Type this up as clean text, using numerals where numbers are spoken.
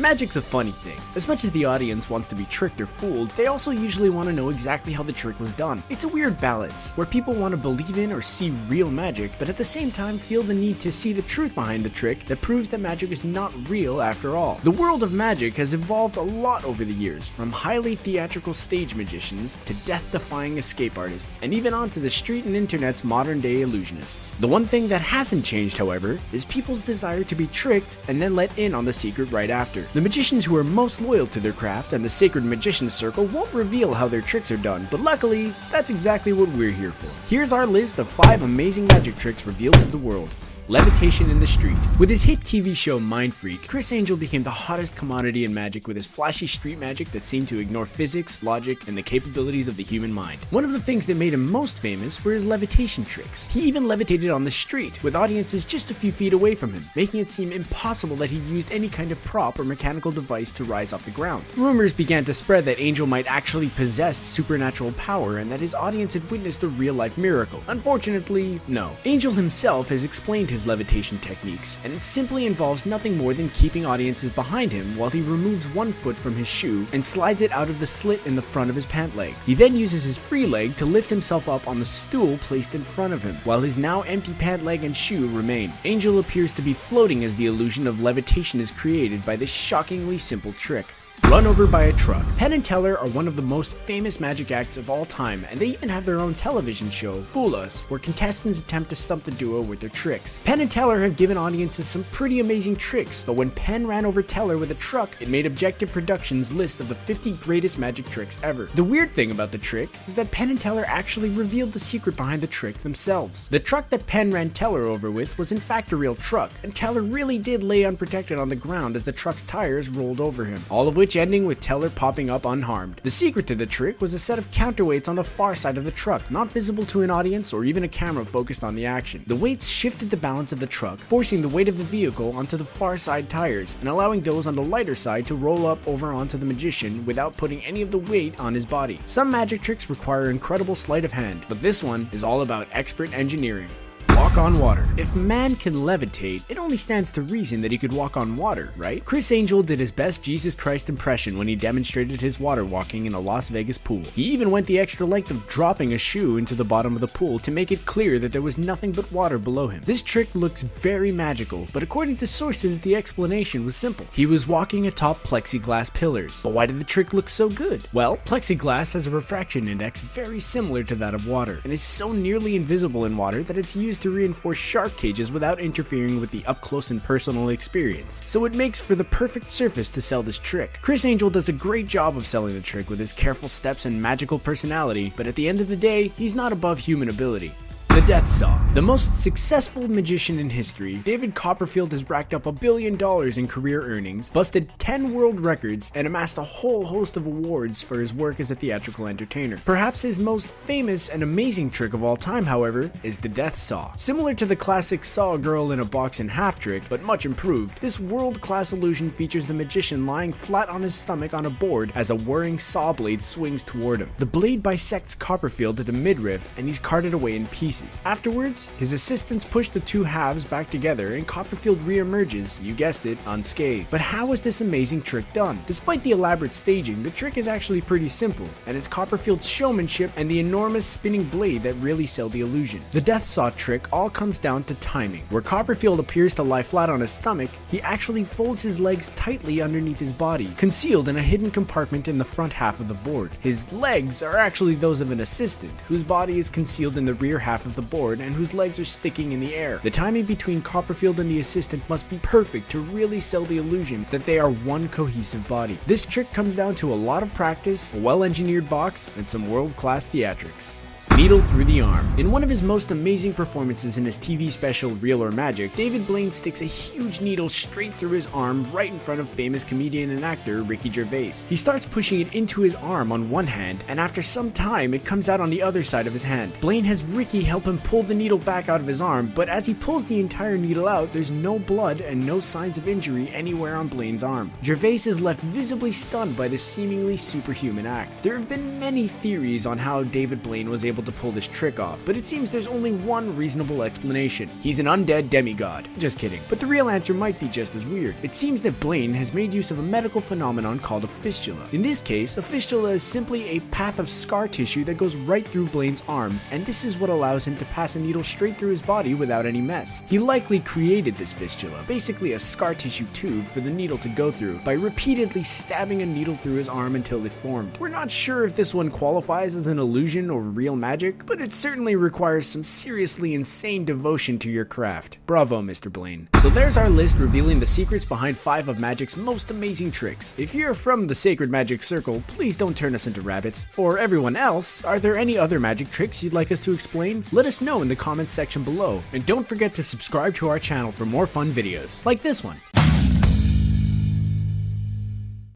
Magic's a funny thing. As much as the audience wants to be tricked or fooled, they also usually want to know exactly how the trick was done. It's a weird balance, where people want to believe in or see real magic, but at the same time feel the need to see the truth behind the trick that proves that magic is not real after all. The world of magic has evolved a lot over the years, from highly theatrical stage magicians to death-defying escape artists, and even onto the street and internet's modern-day illusionists. The one thing that hasn't changed, however, is people's desire to be tricked and then let in on the secret right after. The magicians who are most loyal to their craft and the sacred magician's circle won't reveal how their tricks are done, but luckily, that's exactly what we're here for. Here's our list of 5 amazing magic tricks revealed to the world. Levitation in the street. With his hit TV show Mind Freak, Criss Angel became the hottest commodity in magic with his flashy street magic that seemed to ignore physics, logic, and the capabilities of the human mind. One of the things that made him most famous were his levitation tricks. He even levitated on the street, with audiences just a few feet away from him, making it seem impossible that he used any kind of prop or mechanical device to rise off the ground. Rumors began to spread that Angel might actually possess supernatural power and that his audience had witnessed a real-life miracle. Unfortunately, no. Angel himself has explained his levitation techniques, and it simply involves nothing more than keeping audiences behind him while he removes one foot from his shoe and slides it out of the slit in the front of his pant leg. He then uses his free leg to lift himself up on the stool placed in front of him, while his now empty pant leg and shoe remain. Angel appears to be floating as the illusion of levitation is created by this shockingly simple trick. Run over by a truck. Penn and Teller are one of the most famous magic acts of all time, and they even have their own television show, Fool Us, where contestants attempt to stump the duo with their tricks. Penn and Teller have given audiences some pretty amazing tricks, but when Penn ran over Teller with a truck, it made Objective Productions' list of the 50 greatest magic tricks ever. The weird thing about the trick is that Penn and Teller actually revealed the secret behind the trick themselves. The truck that Penn ran Teller over with was in fact a real truck, and Teller really did lay unprotected on the ground as the truck's tires rolled over him, all of which ending with Teller popping up unharmed. The secret to the trick was a set of counterweights on the far side of the truck, not visible to an audience or even a camera focused on the action. The weights shifted the balance of the truck, forcing the weight of the vehicle onto the far side tires and allowing those on the lighter side to roll up over onto the magician without putting any of the weight on his body. Some magic tricks require incredible sleight of hand, but this one is all about expert engineering. Walk on water. If man can levitate, it only stands to reason that he could walk on water, right? Criss Angel did his best Jesus Christ impression when he demonstrated his water walking in a Las Vegas pool. He even went the extra length of dropping a shoe into the bottom of the pool to make it clear that there was nothing but water below him. This trick looks very magical, but according to sources, the explanation was simple. He was walking atop plexiglass pillars. But why did the trick look so good? Well, plexiglass has a refraction index very similar to that of water, and is so nearly invisible in water that it's used to reinforce shark cages without interfering with the up-close and personal experience. So it makes for the perfect surface to sell this trick. Criss Angel does a great job of selling the trick with his careful steps and magical personality, but at the end of the day, he's not above human ability. The Death Saw. The most successful magician in history, David Copperfield has racked up $1 billion in career earnings, busted 10 world records, and amassed a whole host of awards for his work as a theatrical entertainer. Perhaps his most famous and amazing trick of all time, however, is the Death Saw. Similar to the classic saw a girl in a box in half trick, but much improved, this world-class illusion features the magician lying flat on his stomach on a board as a whirring saw blade swings toward him. The blade bisects Copperfield at the midriff, and he's carted away in pieces. Afterwards, his assistants push the two halves back together and Copperfield re-emerges, you guessed it, unscathed. But how was this amazing trick done? Despite the elaborate staging, the trick is actually pretty simple, and it's Copperfield's showmanship and the enormous spinning blade that really sell the illusion. The Death Saw trick all comes down to timing. Where Copperfield appears to lie flat on his stomach, he actually folds his legs tightly underneath his body, concealed in a hidden compartment in the front half of the board. His legs are actually those of an assistant, whose body is concealed in the rear half of the board and whose legs are sticking in the air. The timing between Copperfield and the assistant must be perfect to really sell the illusion that they are one cohesive body. This trick comes down to a lot of practice, a well-engineered box, and some world-class theatrics. Needle through the arm. In one of his most amazing performances in his TV special Real or Magic, David Blaine sticks a huge needle straight through his arm right in front of famous comedian and actor Ricky Gervais. He starts pushing it into his arm on one hand, and after some time it comes out on the other side of his hand. Blaine has Ricky help him pull the needle back out of his arm, but as he pulls the entire needle out, there's no blood and no signs of injury anywhere on Blaine's arm. Gervais is left visibly stunned by this seemingly superhuman act. There have been many theories on how David Blaine was able to pull this trick off, but it seems there's only one reasonable explanation. He's an undead demigod. Just kidding. But the real answer might be just as weird. It seems that Blaine has made use of a medical phenomenon called a fistula. In this case, a fistula is simply a path of scar tissue that goes right through Blaine's arm, and this is what allows him to pass a needle straight through his body without any mess. He likely created this fistula, basically a scar tissue tube for the needle to go through, by repeatedly stabbing a needle through his arm until it formed. We're not sure if this one qualifies as an illusion or real magic, but it certainly requires some seriously insane devotion to your craft. Bravo, Mr. Blaine. So there's our list revealing the secrets behind 5 of magic's most amazing tricks. If you're from the Sacred Magic Circle, please don't turn us into rabbits. For everyone else, are there any other magic tricks you'd like us to explain? Let us know in the comments section below, and don't forget to subscribe to our channel for more fun videos, like this one.